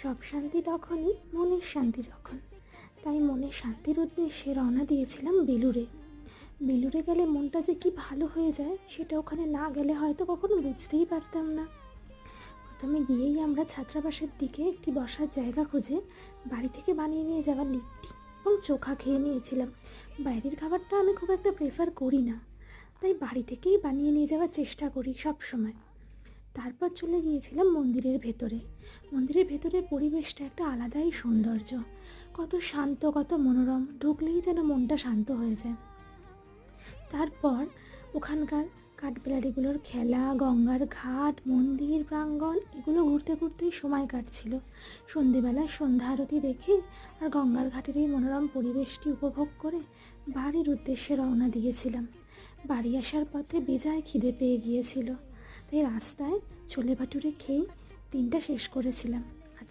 সব শান্তি তখনই, মনের শান্তি যখন। তাই মনের শান্তির উদ্দেশ্যে রওনা দিয়েছিলাম বেলুড়ে। বেলুড়ে গেলে মনটা যে কি ভালো হয়ে যায় সেটা ওখানে না গেলে হয়তো কখনো বুঝতেই পারতাম না। প্রথমে গিয়েই আমরা ছাত্রাবাসের দিকে একটি বসার জায়গা খুঁজে বাড়ি থেকে বানিয়ে নিয়ে যাওয়া লিট্টি এবং চোখা খেয়ে নিয়েছিলাম। বাইরের খাবারটা আমি খুব একটা প্রেফার করি না, তাই বাড়ি থেকেই বানিয়ে নিয়ে যাওয়ার চেষ্টা করি সব সময়। তারপর চলে গিয়েছিলাম মন্দিরের ভেতরে। মন্দিরের ভেতরের পরিবেশটা একটা আলাদাই সৌন্দর্য, কত শান্ত, কত মনোরম, ঢুকলেই যেন মনটা শান্ত হয়ে যায়। তারপর ওখানকার কাঠবিড়ালিগুলোর খেলা, গঙ্গার ঘাট, মন্দির প্রাঙ্গণ এগুলো ঘুরতে ঘুরতেই সময় কাটছিল। সন্ধেবেলায় সন্ধ্যা আরতি দেখে আর গঙ্গার ঘাটের এই মনোরম পরিবেশটি উপভোগ করে বাড়ির উদ্দেশ্যে রওনা দিয়েছিলাম। বাড়ি আসার পথে বেজায় খিদে পেয়ে গিয়েছিল, তাই রাস্তায় ছোলে ভাটুরে খেয়ে দিনটা শেষ করেছিলাম।